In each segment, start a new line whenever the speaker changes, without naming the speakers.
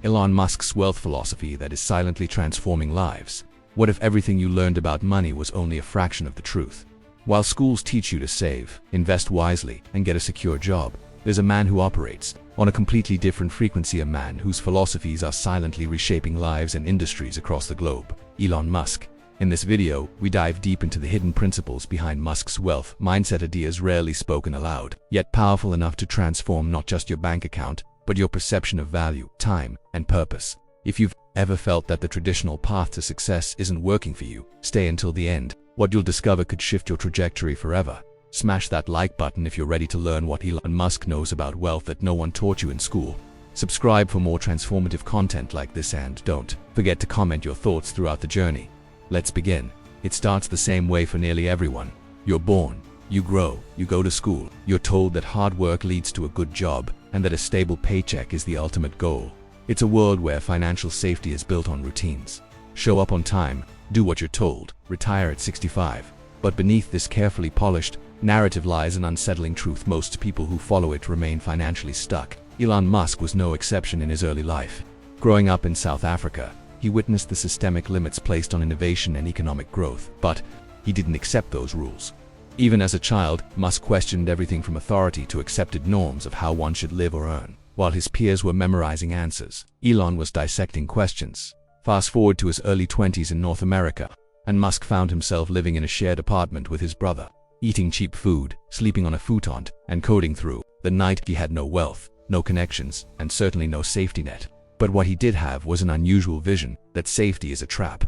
Elon Musk's wealth philosophy that is silently transforming lives. What if everything you learned about money was only a fraction of the truth? While schools teach you to save, invest wisely, and get a secure job, there's a man who operates on a completely different frequency, a man whose philosophies are silently reshaping lives and industries across the globe. Elon Musk. In this video, we dive deep into the hidden principles behind Musk's wealth mindset, ideas rarely spoken aloud, yet powerful enough to transform not just your bank account, but your perception of value, time, and purpose. If you've ever felt that the traditional path to success isn't working for you, stay until the end. What you'll discover could shift your trajectory forever. Smash that like button if you're ready to learn what Elon Musk knows about wealth that no one taught you in school. Subscribe for more transformative content like this, and don't forget to comment your thoughts throughout the journey. Let's begin. It starts the same way for nearly everyone. You're born, you grow, you go to school, you're told that hard work leads to a good job, and that a stable paycheck is the ultimate goal. It's a world where financial safety is built on routines. Show up on time, do what you're told, retire at 65. But beneath this carefully polished narrative lies an unsettling truth: most people who follow it remain financially stuck. Elon Musk was no exception in his early life. Growing up in South Africa, he witnessed the systemic limits placed on innovation and economic growth, but he didn't accept those rules. Even as a child, Musk questioned everything from authority to accepted norms of how one should live or earn. While his peers were memorizing answers, Elon was dissecting questions. Fast forward to his early 20s in North America, and Musk found himself living in a shared apartment with his brother, eating cheap food, sleeping on a futon, and coding through the night. He had no wealth, no connections, and certainly no safety net. But what he did have was an unusual vision that safety is a trap.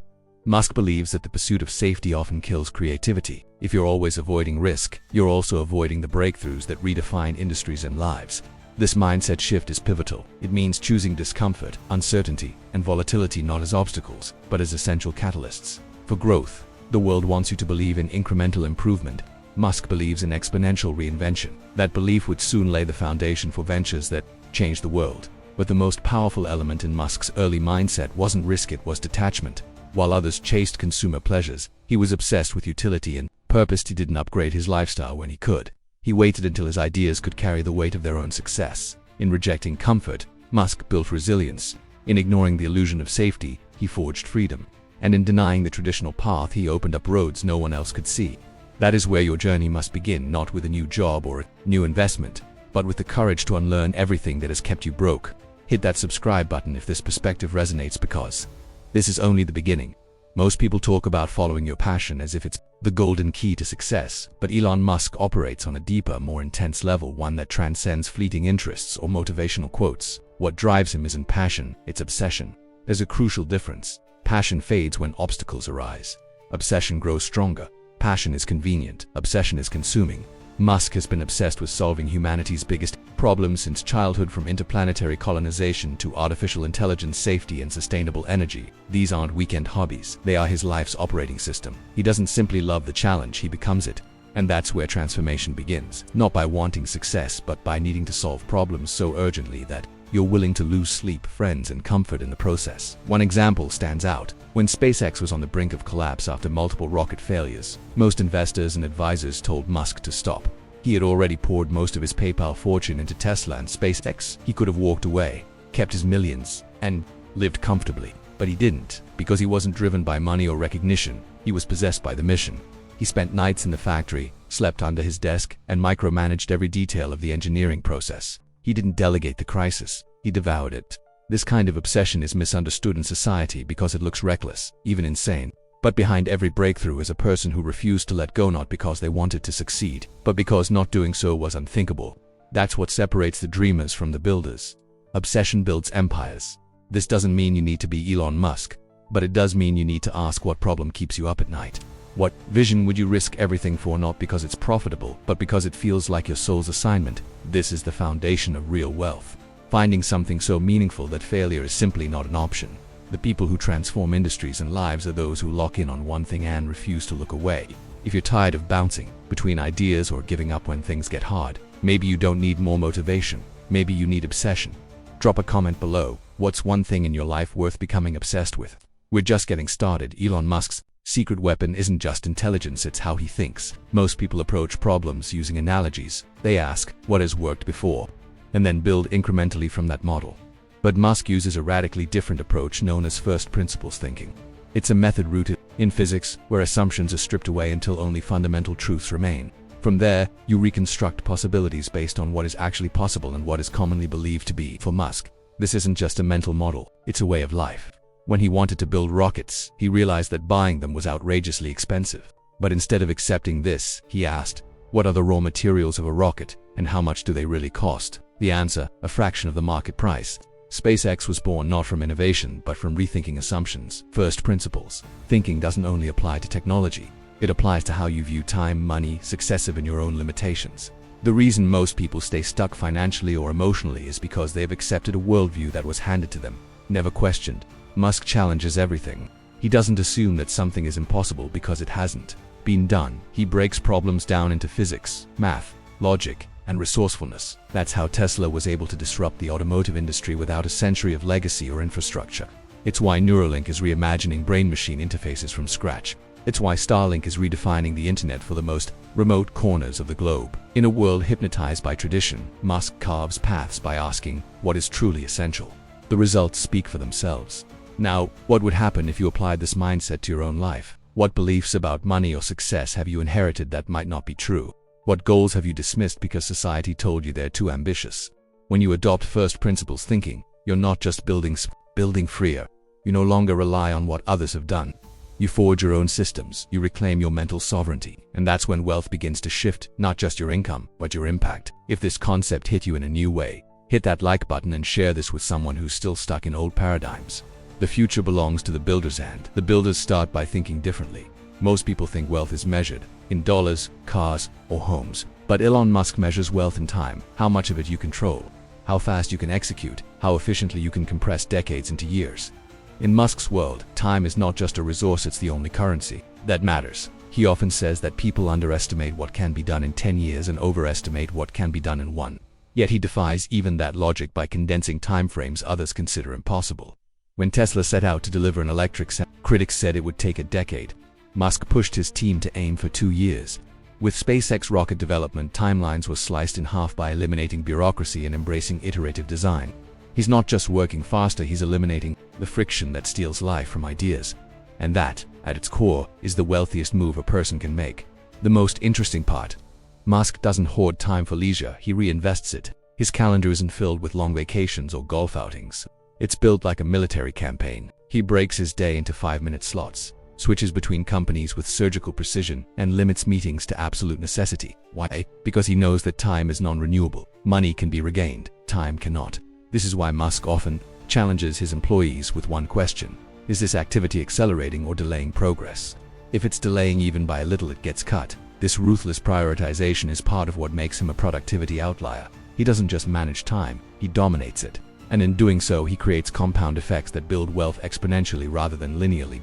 Musk believes that the pursuit of safety often kills creativity. If you're always avoiding risk, you're also avoiding the breakthroughs that redefine industries and lives. This mindset shift is pivotal. It means choosing discomfort, uncertainty, and volatility not as obstacles, but as essential catalysts for growth. The world wants you to believe in incremental improvement. Musk believes in exponential reinvention. That belief would soon lay the foundation for ventures that change the world. But the most powerful element in Musk's early mindset wasn't risk, it was detachment. While others chased consumer pleasures, he was obsessed with utility and purpose. He didn't upgrade his lifestyle when he could. He waited until his ideas could carry the weight of their own success. In rejecting comfort, Musk built resilience. In ignoring the illusion of safety, he forged freedom. And in denying the traditional path, he opened up roads no one else could see. That is where your journey must begin, not with a new job or a new investment, but with the courage to unlearn everything that has kept you broke. Hit that subscribe button if this perspective resonates, because this is only the beginning. Most people talk about following your passion as if it's the golden key to success, but Elon Musk operates on a deeper, more intense level, one that transcends fleeting interests or motivational quotes. What drives him isn't passion, it's obsession. There's a crucial difference. Passion fades when obstacles arise. Obsession grows stronger. Passion is convenient, obsession is consuming. Musk has been obsessed with solving humanity's biggest problems since childhood, from interplanetary colonization to artificial intelligence, safety, and sustainable energy. These aren't weekend hobbies, they are his life's operating system. He doesn't simply love the challenge, he becomes it. And that's where transformation begins. Not by wanting success, but by needing to solve problems so urgently that you're willing to lose sleep, friends, and comfort in the process. One example stands out. When SpaceX was on the brink of collapse after multiple rocket failures, most investors and advisors told Musk to stop. He had already poured most of his PayPal fortune into Tesla and SpaceX. He could have walked away, kept his millions, and lived comfortably. But he didn't, because he wasn't driven by money or recognition. He was possessed by the mission. He spent nights in the factory, slept under his desk, and micromanaged every detail of the engineering process. He didn't delegate the crisis, he devoured it. This kind of obsession is misunderstood in society because it looks reckless, even insane. But behind every breakthrough is a person who refused to let go, not because they wanted to succeed, but because not doing so was unthinkable. That's what separates the dreamers from the builders. Obsession builds empires. This doesn't mean you need to be Elon Musk, but it does mean you need to ask what problem keeps you up at night. What vision would you risk everything for, not because it's profitable, but because it feels like your soul's assignment? This is the foundation of real wealth. Finding something so meaningful that failure is simply not an option. The people who transform industries and lives are those who lock in on one thing and refuse to look away. If you're tired of bouncing between ideas or giving up when things get hard, maybe you don't need more motivation. Maybe you need obsession. Drop a comment below. What's one thing in your life worth becoming obsessed with? We're just getting started. Elon Musk's secret weapon isn't just intelligence, it's how he thinks. Most people approach problems using analogies. They ask, what has worked before? And then build incrementally from that model. But Musk uses a radically different approach known as first principles thinking. It's a method rooted in physics, where assumptions are stripped away until only fundamental truths remain. From there, you reconstruct possibilities based on what is actually possible and what is commonly believed to be. For Musk, this isn't just a mental model, it's a way of life. When he wanted to build rockets, he realized that buying them was outrageously expensive. But instead of accepting this, he asked, what are the raw materials of a rocket, and how much do they really cost? The answer, a fraction of the market price. SpaceX was born not from innovation, but from rethinking assumptions. First principles. Thinking doesn't only apply to technology. It applies to how you view time, money, success, and your own limitations. The reason most people stay stuck financially or emotionally is because they have accepted a worldview that was handed to them, never questioned. Musk challenges everything. He doesn't assume that something is impossible because it hasn't been done. He breaks problems down into physics, math, logic, and resourcefulness. That's how Tesla was able to disrupt the automotive industry without a century of legacy or infrastructure. It's why Neuralink is reimagining brain-machine interfaces from scratch. It's why Starlink is redefining the internet for the most remote corners of the globe. In a world hypnotized by tradition, Musk carves paths by asking what is truly essential. The results speak for themselves. Now, what would happen if you applied this mindset to your own life? What beliefs about money or success have you inherited that might not be true? What goals have you dismissed because society told you they're too ambitious? When you adopt first principles thinking, you're not just building freer. You no longer rely on what others have done. You forge your own systems, you reclaim your mental sovereignty, and that's when wealth begins to shift, not just your income, but your impact. If this concept hit you in a new way, hit that like button and share this with someone who's still stuck in old paradigms. The future belongs to the builders, and the builders start by thinking differently. Most people think wealth is measured in dollars, cars, or homes. But Elon Musk measures wealth in time, how much of it you control, how fast you can execute, how efficiently you can compress decades into years. In Musk's world, time is not just a resource, it's the only currency that matters. He often says that people underestimate what can be done in 10 years and overestimate what can be done in one. Yet he defies even that logic by condensing timeframes others consider impossible. When Tesla set out to deliver an electric car, critics said it would take a decade. Musk pushed his team to aim for 2 years. With SpaceX rocket development, timelines were sliced in half by eliminating bureaucracy and embracing iterative design. He's not just working faster, he's eliminating the friction that steals life from ideas. And that, at its core, is the wealthiest move a person can make. The most interesting part: Musk doesn't hoard time for leisure, he reinvests it. His calendar isn't filled with long vacations or golf outings. It's built like a military campaign. He breaks his day into 5-minute slots, switches between companies with surgical precision, and limits meetings to absolute necessity. Why? Because he knows that time is non-renewable. Money can be regained, time cannot. This is why Musk often challenges his employees with one question: is this activity accelerating or delaying progress? If it's delaying even by a little, it gets cut. This ruthless prioritization is part of what makes him a productivity outlier. He doesn't just manage time, he dominates it. And in doing so, he creates compound effects that build wealth exponentially rather than linearly.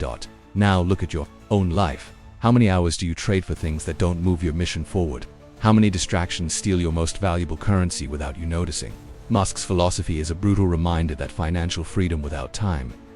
Now look at your own life. How many hours do you trade for things that don't move your mission forward? How many distractions steal your most valuable currency without you noticing? Musk's philosophy is a brutal reminder that financial freedom without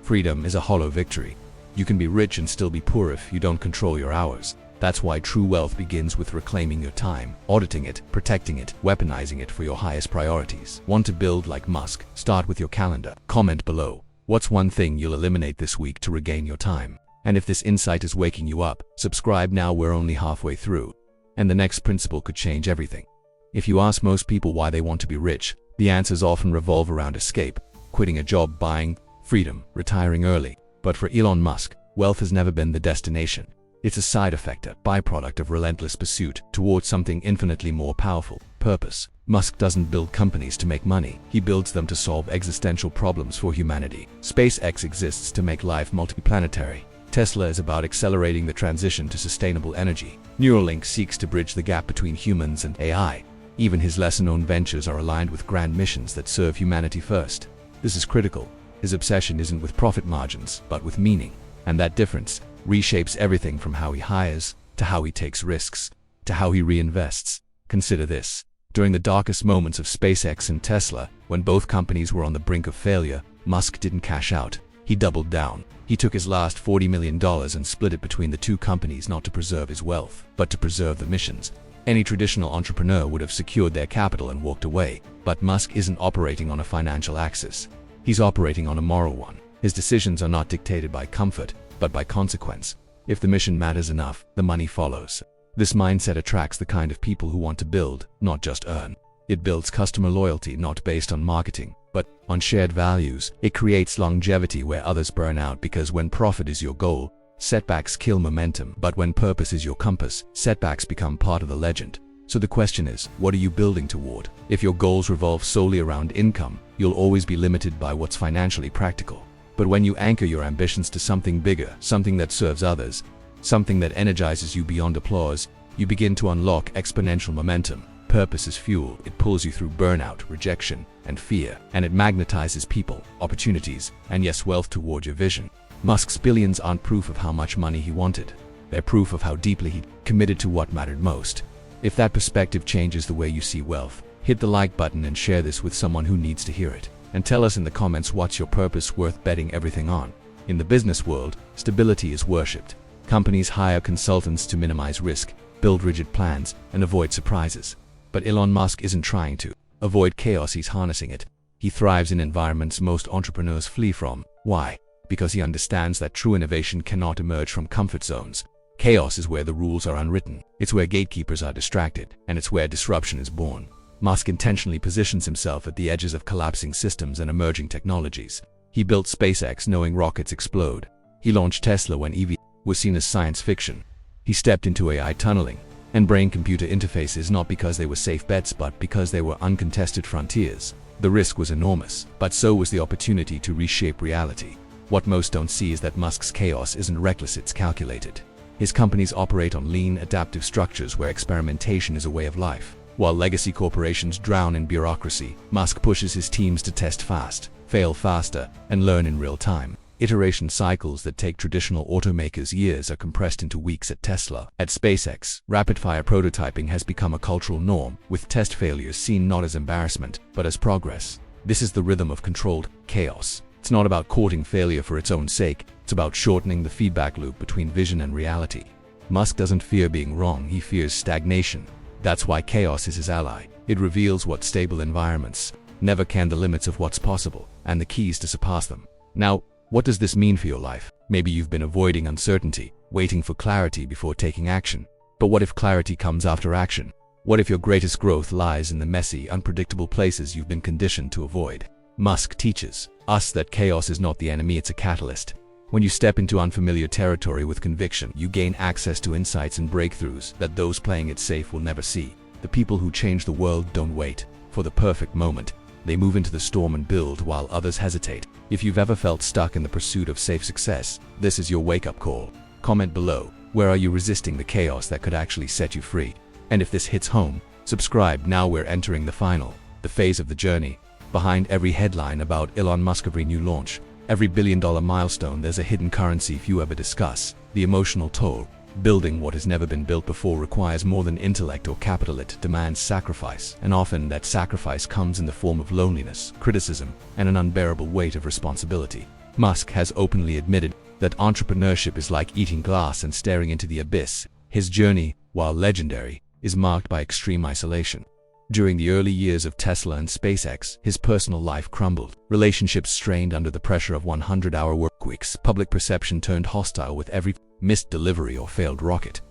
freedom is a hollow victory. You can be rich and still be poor if you don't control your hours. That's why true wealth begins with reclaiming your time, auditing it, protecting it, weaponizing it for your highest priorities. Want to build like Musk? Start with your calendar. Comment below. What's one thing you'll eliminate this week to regain your time? And if this insight is waking you up, subscribe now, we're only halfway through. And the next principle could change everything. If you ask most people why they want to be rich, the answers often revolve around escape, quitting a job, buying freedom, retiring early. But for Elon Musk, wealth has never been the destination. It's a side effect, a byproduct of relentless pursuit towards something infinitely more powerful: purpose. Musk doesn't build companies to make money, he builds them to solve existential problems for humanity. SpaceX exists to make life multiplanetary. Tesla is about accelerating the transition to sustainable energy. Neuralink seeks to bridge the gap between humans and AI. Even his lesser-known ventures are aligned with grand missions that serve humanity first. This is critical. His obsession isn't with profit margins, but with meaning. And that difference reshapes everything from how he hires, to how he takes risks, to how he reinvests. Consider this. During the darkest moments of SpaceX and Tesla, when both companies were on the brink of failure, Musk didn't cash out. He doubled down. He took his last $40 million and split it between the two companies, not to preserve his wealth, but to preserve the missions. Any traditional entrepreneur would have secured their capital and walked away, but Musk isn't operating on a financial axis. He's operating on a moral one. His decisions are not dictated by comfort, but by consequence. If the mission matters enough, the money follows. This mindset attracts the kind of people who want to build, not just earn. It builds customer loyalty not based on marketing, but on shared values. It creates longevity where others burn out, because when profit is your goal, setbacks kill momentum. But when purpose is your compass, setbacks become part of the legend. So the question is, what are you building toward? If your goals revolve solely around income, you'll always be limited by what's financially practical. But when you anchor your ambitions to something bigger, something that serves others, something that energizes you beyond applause, you begin to unlock exponential momentum. Purpose is fuel. It pulls you through burnout, rejection, and fear, and it magnetizes people, opportunities, and yes, wealth toward your vision. Musk's billions aren't proof of how much money he wanted. They're proof of how deeply he committed to what mattered most. If that perspective changes the way you see wealth, hit the like button and share this with someone who needs to hear it. And tell us in the comments, what's your purpose worth betting everything on? In the business world, stability is worshipped. Companies hire consultants to minimize risk, build rigid plans, and avoid surprises. But Elon Musk isn't trying to avoid chaos, he's harnessing it. He thrives in environments most entrepreneurs flee from. Why? Because he understands that true innovation cannot emerge from comfort zones. Chaos is where the rules are unwritten. It's where gatekeepers are distracted, and it's where disruption is born. Musk intentionally positions himself at the edges of collapsing systems and emerging technologies. He built SpaceX knowing rockets explode. He launched Tesla when EV was seen as science fiction. He stepped into AI tunneling and brain-computer interfaces not because they were safe bets, but because they were uncontested frontiers. The risk was enormous, but so was the opportunity to reshape reality. What most don't see is that Musk's chaos isn't reckless, it's calculated. His companies operate on lean, adaptive structures where experimentation is a way of life. While legacy corporations drown in bureaucracy, Musk pushes his teams to test fast, fail faster, and learn in real time. Iteration cycles that take traditional automakers years are compressed into weeks at Tesla. At SpaceX, rapid-fire prototyping has become a cultural norm, with test failures seen not as embarrassment, but as progress. This is the rhythm of controlled chaos. It's not about courting failure for its own sake, it's about shortening the feedback loop between vision and reality. Musk doesn't fear being wrong, he fears stagnation. That's why chaos is his ally. It reveals what stable environments never can, the limits of what's possible, and the keys to surpass them. Now, what does this mean for your life? Maybe you've been avoiding uncertainty, waiting for clarity before taking action. But what if clarity comes after action? What if your greatest growth lies in the messy, unpredictable places you've been conditioned to avoid? Musk teaches us that chaos is not the enemy, it's a catalyst. When you step into unfamiliar territory with conviction, you gain access to insights and breakthroughs that those playing it safe will never see. The people who change the world don't wait for the perfect moment. They move into the storm and build while others hesitate. If you've ever felt stuck in the pursuit of safe success, this is your wake-up call. Comment below, where are you resisting the chaos that could actually set you free? And if this hits home, subscribe. Now we're entering the phase of the journey. Behind every headline about Elon Musk, every new launch, every billion-dollar milestone, there's a hidden currency few ever discuss: the emotional toll. Building what has never been built before requires more than intellect or capital. It demands sacrifice, and often that sacrifice comes in the form of loneliness, criticism, and an unbearable weight of responsibility. Musk has openly admitted that entrepreneurship is like eating glass and staring into the abyss. His journey, while legendary, is marked by extreme isolation. During the early years of Tesla and SpaceX, his personal life crumbled. Relationships strained under the pressure of 100-hour work weeks. Public perception turned hostile with every missed delivery or failed rocket.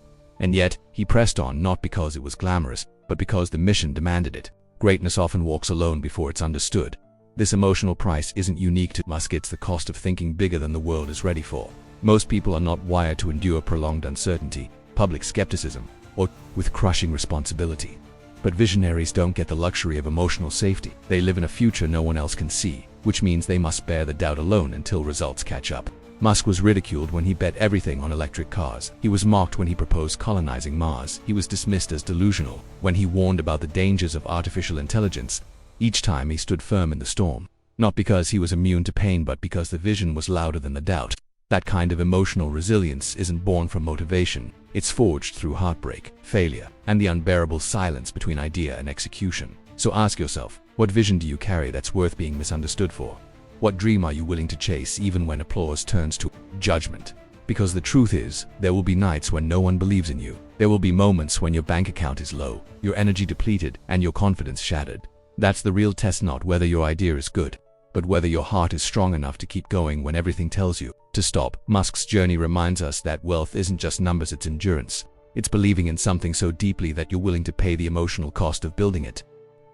And yet, he pressed on, not because it was glamorous, but because the mission demanded it. Greatness often walks alone before it's understood. This emotional price isn't unique to Musk, it's the cost of thinking bigger than the world is ready for. Most people are not wired to endure prolonged uncertainty, public skepticism, or with crushing responsibility. But visionaries don't get the luxury of emotional safety. They live in a future no one else can see, which means they must bear the doubt alone until results catch up. Musk was ridiculed when he bet everything on electric cars. He was mocked when he proposed colonizing Mars. He was dismissed as delusional when he warned about the dangers of artificial intelligence. Each time he stood firm in the storm, not because he was immune to pain, but because the vision was louder than the doubt. That kind of emotional resilience isn't born from motivation. It's forged through heartbreak, failure, and the unbearable silence between idea and execution. So ask yourself, what vision do you carry that's worth being misunderstood for? What dream are you willing to chase even when applause turns to judgment? Because the truth is, there will be nights when no one believes in you. There will be moments when your bank account is low, your energy depleted, and your confidence shattered. That's the real test, not whether your idea is good, but whether your heart is strong enough to keep going when everything tells you to stop. Musk's journey reminds us that wealth isn't just numbers, it's endurance. It's believing in something so deeply that you're willing to pay the emotional cost of building it.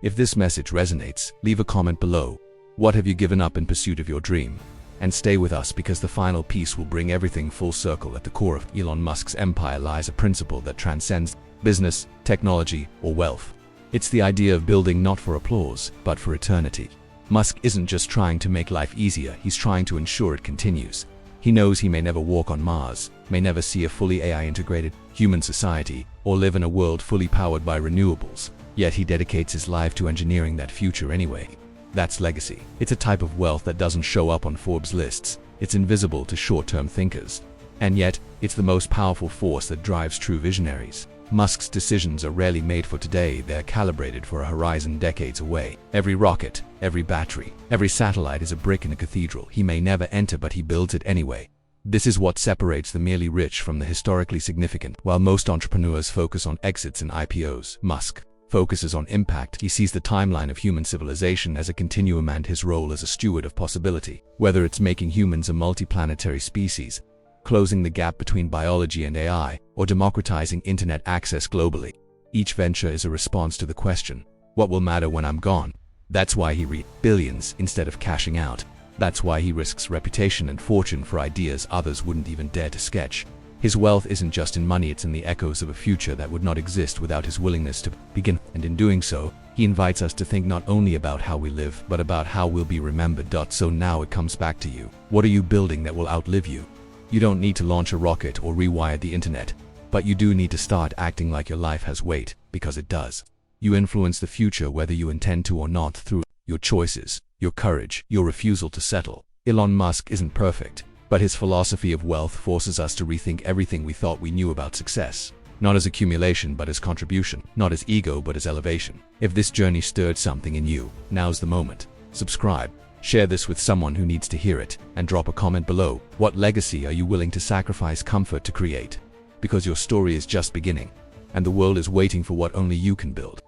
If this message resonates, leave a comment below. What have you given up in pursuit of your dream? And stay with us, because the final piece will bring everything full circle. At the core of Elon Musk's empire lies a principle that transcends business, technology, or wealth. It's the idea of building not for applause, but for eternity. Musk isn't just trying to make life easier, he's trying to ensure it continues. He knows he may never walk on Mars, may never see a fully AI-integrated human society, or live in a world fully powered by renewables, yet he dedicates his life to engineering that future anyway. That's legacy. It's a type of wealth that doesn't show up on Forbes lists. It's invisible to short-term thinkers. And yet, it's the most powerful force that drives true visionaries. Musk's decisions are rarely made for today, they're calibrated for a horizon decades away. Every rocket, every battery, every satellite is a brick in a cathedral he may never enter, but he builds it anyway. This is what separates the merely rich from the historically significant. While most entrepreneurs focus on exits and IPOs, Musk focuses on impact. He sees the timeline of human civilization as a continuum and his role as a steward of possibility. Whether it's making humans a multiplanetary species, closing the gap between biology and AI, or democratizing internet access globally, each venture is a response to the question, what will matter when I'm gone? That's why he reads billions instead of cashing out. That's why he risks reputation and fortune for ideas others wouldn't even dare to sketch. His wealth isn't just in money, it's in the echoes of a future that would not exist without his willingness to begin. And in doing so, he invites us to think not only about how we live, but about how we'll be remembered. So now it comes back to you. What are you building that will outlive you? You don't need to launch a rocket or rewire the internet, but you do need to start acting like your life has weight, because it does. You influence the future whether you intend to or not, through your choices, your courage, your refusal to settle. Elon Musk isn't perfect, but his philosophy of wealth forces us to rethink everything we thought we knew about success. Not as accumulation, but as contribution. Not as ego, but as elevation. If this journey stirred something in you, now's the moment. Subscribe, share this with someone who needs to hear it, and drop a comment below. What legacy are you willing to sacrifice comfort to create? Because your story is just beginning, and the world is waiting for what only you can build.